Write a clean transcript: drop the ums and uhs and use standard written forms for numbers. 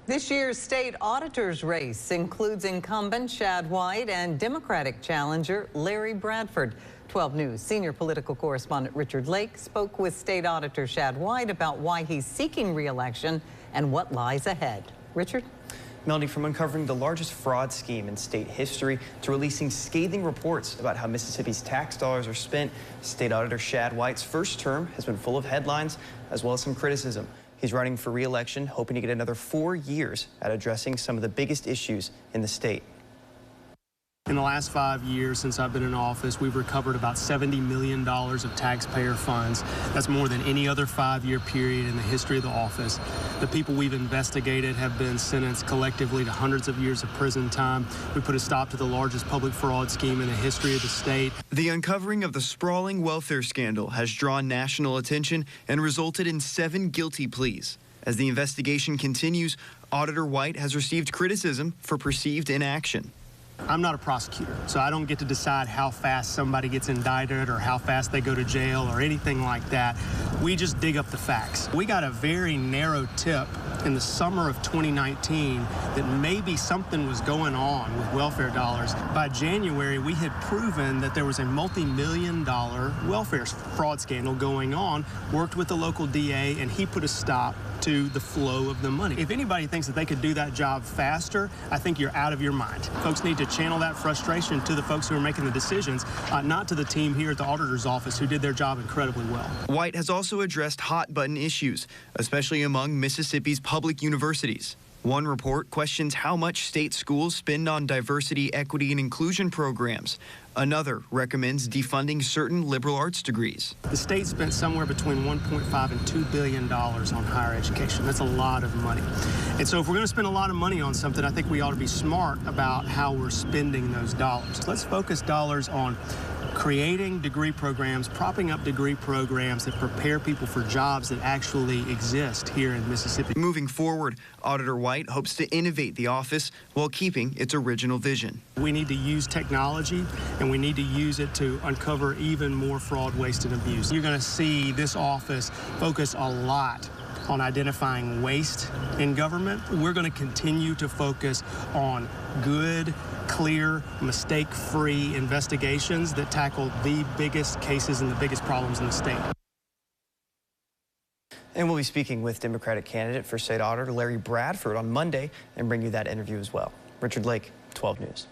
This year's state auditor's race includes incumbent Shad White and Democratic challenger Larry Bradford. 12 News senior political correspondent Richard Lake spoke with state auditor Shad White about why he's seeking re-election and what lies ahead. Richard? Melanie, from uncovering the largest fraud scheme in state history to releasing scathing reports about how Mississippi's tax dollars are spent, State Auditor Shad White's first term has been full of headlines as well as some criticism. He's running for re-election, hoping to get another 4 years at addressing some of the biggest issues in the state. In the last 5 years since I've been in office, we've recovered about $70 million of taxpayer funds. That's more than any other 5-year period in the history of the office. The people we've investigated have been sentenced collectively to hundreds of years of prison time. We put a stop to the largest public fraud scheme in the history of the state. The uncovering of the sprawling welfare scandal has drawn national attention and resulted in 7 guilty pleas. As the investigation continues, Auditor White has received criticism for perceived inaction. I'm not a prosecutor, so I don't get to decide how fast somebody gets indicted or how fast they go to jail or anything like that. We just dig up the facts. We got a very narrow tip in the summer of 2019 that maybe something was going on with welfare dollars. By January, we had proven that there was a multi-million-dollar welfare fraud scandal going on, worked with the local DA, and he put a stop to the flow of the money. If anybody thinks that they could do that job faster, I think you're out of your mind. Folks need to channel that frustration to the folks who are making the decisions, not to the team here at the auditor's office who did their job incredibly well. White has also addressed hot-button issues, especially among Mississippi's public universities. One report questions how much state schools spend on diversity, equity, and inclusion programs. Another recommends defunding certain liberal arts degrees. The state spent somewhere between $1.5 and $2 billion on higher education. That's a lot of money. And so if we're going to spend a lot of money on something, I think we ought to be smart about how we're spending those dollars. Let's focus dollars on creating degree programs, propping up degree programs that prepare people for jobs that actually exist here in Mississippi. Moving forward, Auditor White hopes to innovate the office while keeping its original vision. We need to use technology, and we need to use it to uncover even more fraud, waste, and abuse. You're going to see this office focus a lot on identifying waste in government. We're going to continue to focus on good, clear, mistake-free investigations that tackle the biggest cases and the biggest problems in the state. And we'll be speaking with Democratic candidate for state auditor Larry Bradford on Monday and bring you that interview as well. Richard Lake, 12 News.